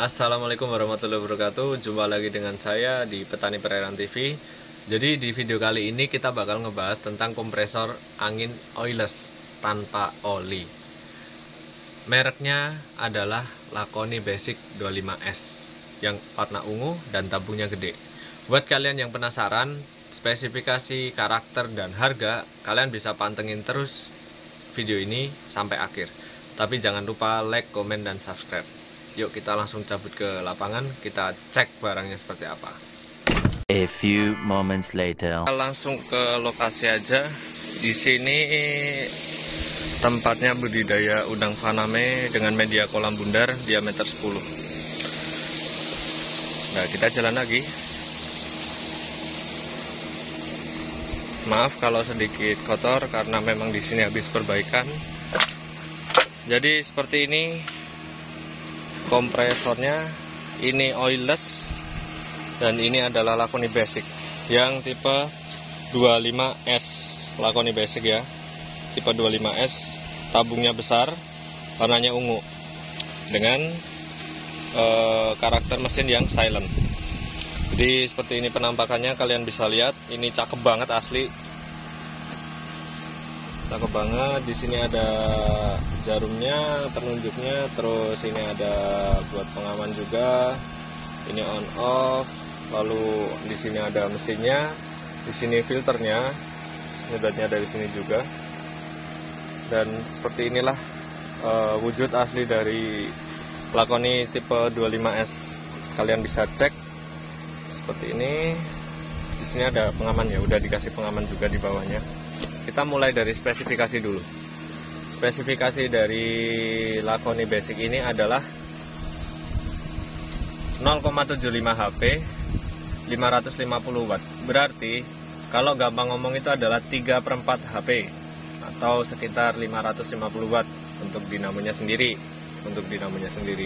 Assalamualaikum warahmatullahi wabarakatuh. Jumpa lagi dengan saya di Petani Perairan TV. Jadi di video kali ini kita bakal ngebahas tentang kompresor angin oilless tanpa oli. Mereknya adalah Laconi Basic 25S yang warna ungu dan tabungnya gede. Buat kalian yang penasaran spesifikasi, karakter, dan harga, kalian bisa pantengin terus video ini sampai akhir. Tapi jangan lupa like, komen, dan subscribe. Yuk kita langsung cabut ke lapangan, kita cek barangnya seperti apa. A few moments later. Kita langsung ke lokasi aja. Di sini tempatnya budidaya udang faname dengan media kolam bundar diameter 10. Nah, kita jalan lagi. Maaf kalau sedikit kotor karena memang di sini habis perbaikan. Jadi seperti ini kompresornya, ini oilless dan ini adalah Laconi Basic yang tipe 25S. Laconi Basic ya, tipe 25S, tabungnya besar, warnanya ungu dengan karakter mesin yang silent. Jadi seperti ini penampakannya, kalian bisa lihat ini cakep banget asli. Cakep banget. Di sini ada jarumnya, penunjuknya, terus ini ada buat pengaman juga. Ini on off. Lalu di sini ada mesinnya, di sini filternya, nyedotnya dari sini juga. Dan seperti inilah wujud asli dari Laconi tipe 25S. Kalian bisa cek seperti ini. Di sini ada pengaman ya, udah dikasih pengaman juga di bawahnya. Kita mulai dari spesifikasi dulu. Spesifikasi dari Laconi Basic ini adalah 0,75 HP 550 watt. Berarti kalau gampang ngomong itu adalah 3/4 HP atau sekitar 550 watt untuk dinamonya sendiri.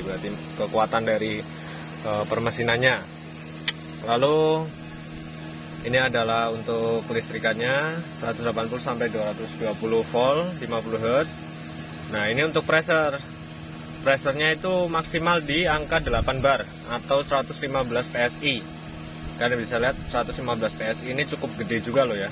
Berarti kekuatan dari permesinannya. Lalu ini adalah untuk kelistrikannya 180 sampai 220 volt 50 Hz. Nah, ini untuk pressure. Pressurnya itu maksimal di angka 8 bar atau 115 PSI. Kalian bisa lihat 115 PSI ini cukup gede juga loh ya.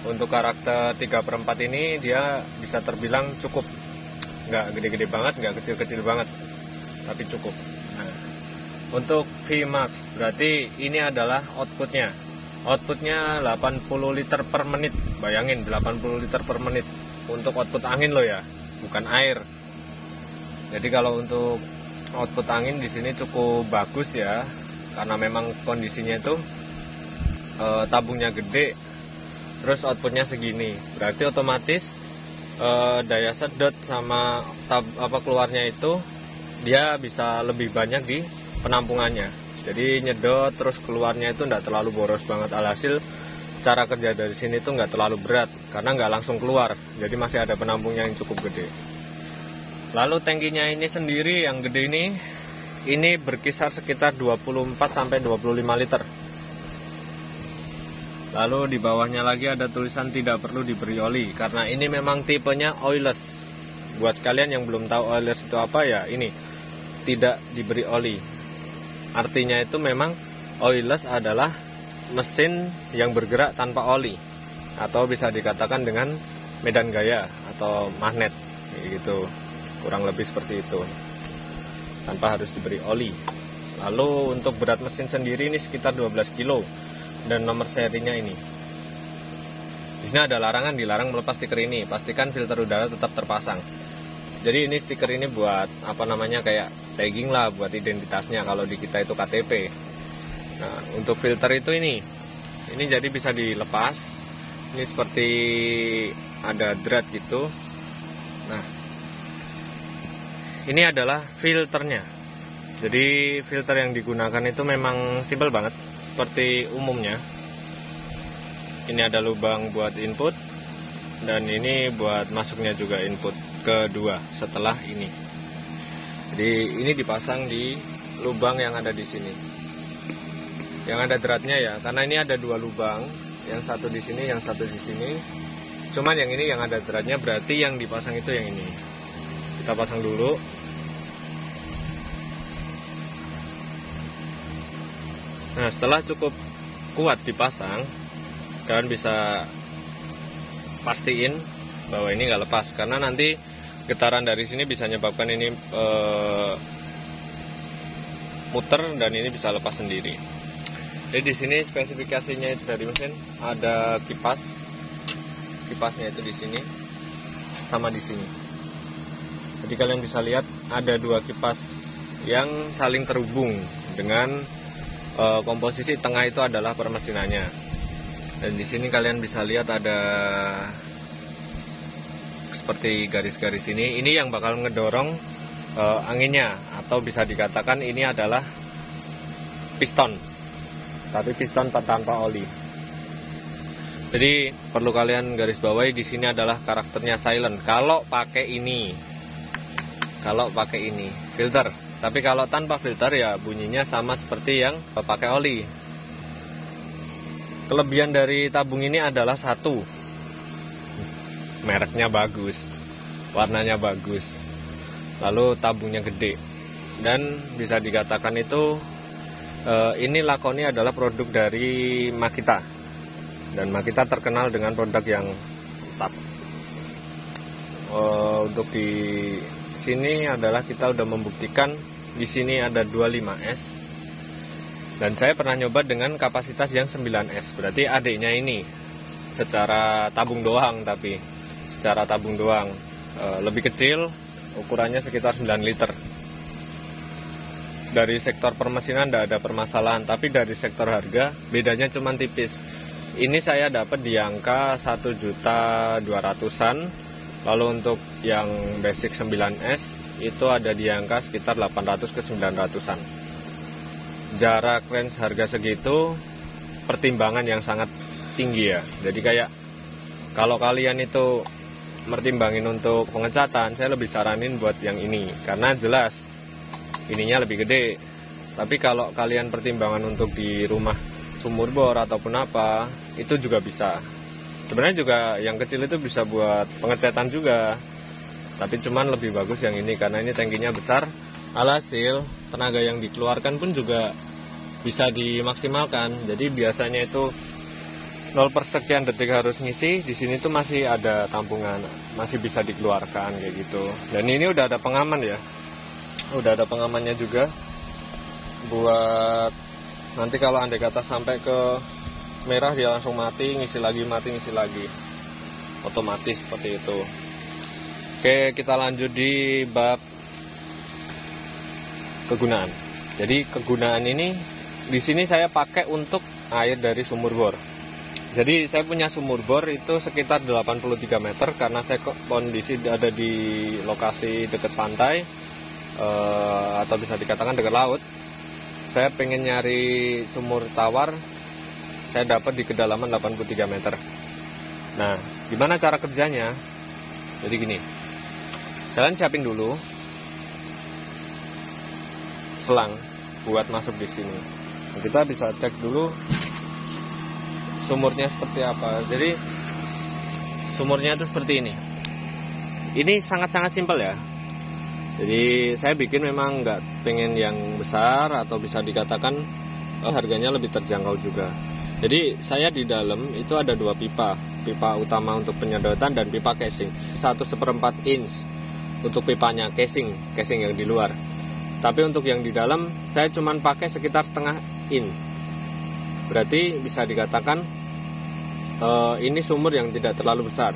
Untuk karakter 3/4 ini dia bisa terbilang cukup. Nggak gede-gede banget, nggak kecil-kecil banget, tapi cukup. Nah, untuk Vmax berarti ini adalah outputnya. Outputnya 80 liter per menit. Bayangin 80 liter per menit untuk output angin loh ya, bukan air. Jadi kalau untuk output angin di sini cukup bagus ya, karena memang kondisinya itu tabungnya gede, terus outputnya segini. Berarti otomatis daya sedot sama keluarnya itu dia bisa lebih banyak di penampungannya. Jadi nyedot terus keluarnya itu nggak terlalu boros banget. Alhasil cara kerja dari sini tuh nggak terlalu berat karena nggak langsung keluar. Jadi masih ada penampungnya yang cukup gede. Lalu tangkinya ini sendiri yang gede ini berkisar sekitar 24 sampai 25 liter. Lalu di bawahnya lagi ada tulisan tidak perlu diberi oli karena ini memang tipenya oilless. Buat kalian yang belum tahu oilless itu apa ya, ini tidak diberi oli. Artinya itu memang oilless adalah mesin yang bergerak tanpa oli, atau bisa dikatakan dengan medan gaya atau magnet gitu. Kurang lebih seperti itu. Tanpa harus diberi oli. Lalu untuk berat mesin sendiri ini sekitar 12 kilo dan nomor serinya ini. Di sini ada larangan, dilarang melepas stiker ini. Pastikan filter udara tetap terpasang. Jadi ini stiker ini buat kayak tagging lah, buat identitasnya. Kalau di kita itu KTP. Nah, untuk filter itu ini jadi bisa dilepas. Ini seperti ada drat gitu. Nah, ini adalah filternya. Jadi filter yang digunakan itu memang simpel banget, seperti umumnya. Ini ada lubang buat input, dan ini buat masuknya juga input kedua setelah ini. Jadi ini dipasang di lubang yang ada di sini, yang ada dratnya ya, karena ini ada dua lubang, yang satu di sini, yang satu di sini. Cuman yang ini yang ada dratnya, berarti yang dipasang itu yang ini. Kita pasang dulu. Nah, setelah cukup kuat dipasang, kalian bisa pastiin bahwa ini nggak lepas, karena nanti getaran dari sini bisa menyebabkan ini muter dan ini bisa lepas sendiri. Jadi di sini spesifikasinya itu dari mesin ada kipasnya itu di sini sama di sini. Jadi kalian bisa lihat ada dua kipas yang saling terhubung dengan komposisi tengah itu adalah permesinannya. Dan di sini kalian bisa lihat ada seperti garis-garis ini. Ini yang bakal ngedorong anginnya, atau bisa dikatakan ini adalah piston, tapi piston tanpa oli. Jadi perlu kalian garis bawahi di sini adalah karakternya silent. Kalau pakai ini filter, tapi kalau tanpa filter ya bunyinya sama seperti yang pakai oli. Kelebihan dari tabung ini adalah satu, mereknya bagus, warnanya bagus, lalu tabungnya gede, dan bisa dikatakan itu ini Lakoni adalah produk dari Makita, dan Makita terkenal dengan produk yang mantap. Untuk di sini adalah kita udah membuktikan di sini ada 25S, dan saya pernah nyoba dengan kapasitas yang 9S, berarti adiknya ini secara tabung doang, tapi secara tabung doang lebih kecil. Ukurannya sekitar 9 liter. Dari sektor permesinan tidak ada permasalahan, tapi dari sektor harga bedanya cuma tipis. Ini saya dapat di angka 1.200.000-an. Lalu untuk yang basic 9S itu ada di angka sekitar 800 ke 900-an. Jarak range harga segitu pertimbangan yang sangat tinggi ya. Jadi kayak kalau kalian itu mertimbangin untuk pengecatan, saya lebih saranin buat yang ini, karena jelas ininya lebih gede. Tapi kalau kalian pertimbangan untuk di rumah sumur bor ataupun apa, itu juga bisa. Sebenarnya juga yang kecil itu bisa buat pengecatan juga, tapi cuman lebih bagus yang ini karena ini tangkinya besar. Alhasil tenaga yang dikeluarkan pun juga bisa dimaksimalkan. Jadi biasanya itu 0 per sekian detik harus ngisi, di sini tuh masih ada tampungan, masih bisa dikeluarkan kayak gitu. Dan ini udah ada pengaman ya, udah ada pengamannya juga buat nanti kalau andai kata sampai ke merah dia langsung mati, ngisi lagi, otomatis seperti itu. Oke, kita lanjut di bab kegunaan. Jadi kegunaan ini di sini saya pakai untuk air dari sumur bor. Jadi saya punya sumur bor itu sekitar 83 meter karena saya kondisi ada di lokasi dekat pantai atau bisa dikatakan dekat laut. Saya pengen nyari sumur tawar, saya dapat di kedalaman 83 meter. Nah, gimana cara kerjanya? Jadi gini, kalian siapin dulu selang buat masuk di sini. Kita bisa cek dulu sumurnya seperti apa. Jadi sumurnya itu seperti ini. Ini sangat-sangat simpel ya. Jadi saya bikin memang nggak pengen yang besar atau bisa dikatakan harganya lebih terjangkau juga. Jadi saya di dalam itu ada dua pipa utama untuk penyedotan dan pipa casing. 1/4 inch untuk pipanya casing yang di luar. Tapi untuk yang di dalam saya cuman pakai sekitar setengah in. Berarti bisa dikatakan ini sumur yang tidak terlalu besar.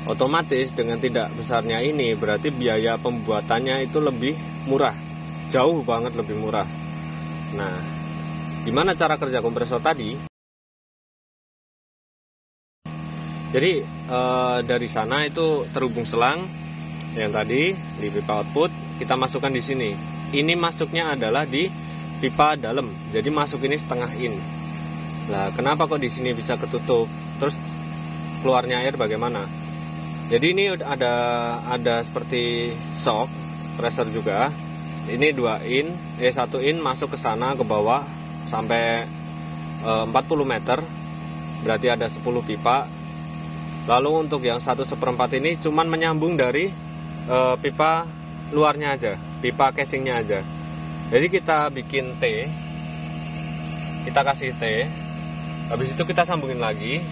Otomatis dengan tidak besarnya ini berarti biaya pembuatannya itu lebih murah, jauh banget lebih murah. Nah, gimana cara kerja kompresor tadi? Jadi dari sana itu terhubung selang yang tadi di pipa output, kita masukkan di sini. Ini masuknya adalah di pipa dalam, jadi masuk ini setengah in. Nah, kenapa kok di sini bisa ketutup? Terus keluarnya air bagaimana? Jadi ini ada seperti shock pressure juga. Ini 1 in masuk ke sana ke bawah sampai 40 meter. Berarti ada 10 pipa. Lalu untuk yang 1/4 ini cuman menyambung dari pipa luarnya aja, pipa casingnya aja. Jadi kita bikin T kita kasih T, habis itu kita sambungin lagi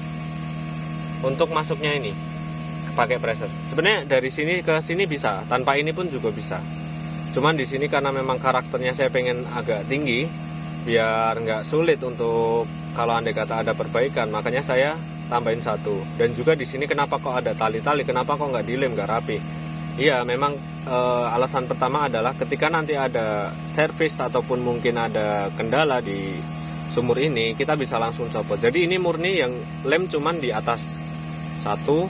untuk masuknya ini pakai pressure. Sebenarnya dari sini ke sini bisa, tanpa ini pun juga bisa. Cuman di sini karena memang karakternya saya pengen agak tinggi, biar nggak sulit untuk kalau andai kata ada perbaikan, makanya saya tambahin satu. Dan juga di sini kenapa kok ada tali-tali, kenapa kok nggak dilem, nggak rapi? Iya, memang alasan pertama adalah ketika nanti ada servis ataupun mungkin ada kendala di sumur ini, kita bisa langsung copot. Jadi ini murni yang lem cuman di atas satu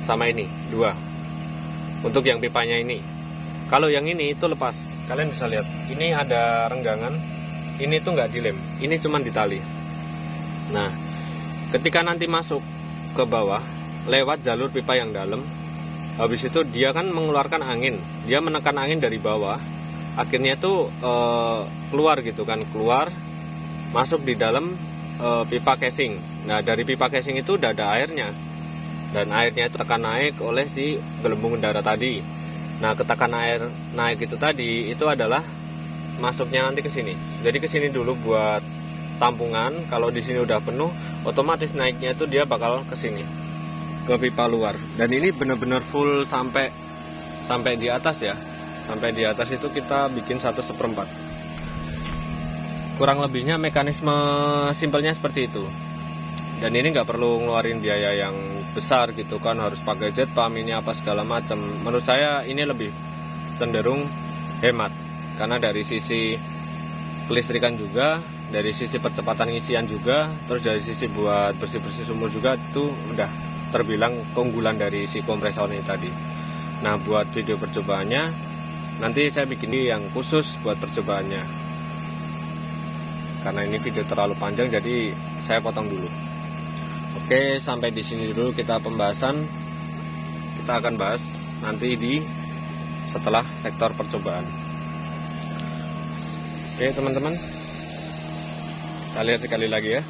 sama ini dua untuk yang pipanya ini. Kalau yang ini itu lepas, kalian bisa lihat ini ada renggangan, ini tuh nggak dilem, ini cuman ditali. Nah, ketika nanti masuk ke bawah lewat jalur pipa yang dalam, habis itu dia kan mengeluarkan angin, dia menekan angin dari bawah, akhirnya itu keluar gitu kan, keluar masuk di dalam pipa casing. Nah, dari pipa casing itu udah ada airnya, dan airnya itu tekan naik oleh si gelembung udara tadi. Nah, ketekan air naik itu tadi itu adalah masuknya nanti ke sini. Jadi ke sini dulu buat tampungan. Kalau di sini udah penuh, otomatis naiknya itu dia bakal ke sini, ke pipa luar. Dan ini benar-benar full sampai di atas ya. Sampai di atas itu kita bikin 1/4. Kurang lebihnya mekanisme simpelnya seperti itu. Dan ini nggak perlu ngeluarin biaya yang besar gitu kan, harus pakai jet pump ini apa segala macam. Menurut saya ini lebih cenderung hemat, karena dari sisi kelistrikan juga, dari sisi percepatan isian juga, terus dari sisi buat bersih-bersih sumur juga, itu udah terbilang keunggulan dari si kompresor ini tadi. Nah, buat video percobaannya nanti saya bikin yang khusus buat percobaannya, karena ini video terlalu panjang jadi saya potong dulu. Oke, sampai di sini dulu kita pembahasan. Kita akan bahas nanti setelah sektor percobaan. Oke teman-teman, kita lihat sekali lagi ya.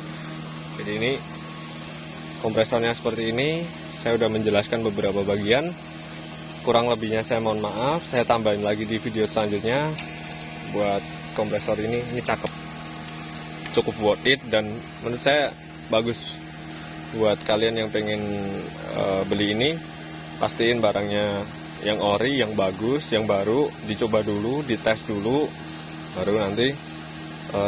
Jadi ini kompresornya seperti ini. Saya udah menjelaskan beberapa bagian. Kurang lebihnya saya mohon maaf. Saya tambahin lagi di video selanjutnya. Buat kompresor ini cakep, cukup worth it, dan menurut saya bagus. Buat kalian yang pengen beli ini, pastiin barangnya yang ori, yang bagus, yang baru, dicoba dulu, dites dulu, baru nanti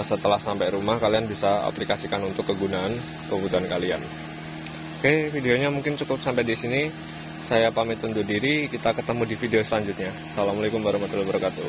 setelah sampai rumah kalian bisa aplikasikan untuk kebutuhan kalian. Oke, videonya mungkin cukup sampai di sini. Saya pamit undur diri, kita ketemu di video selanjutnya. Assalamualaikum warahmatullahi wabarakatuh.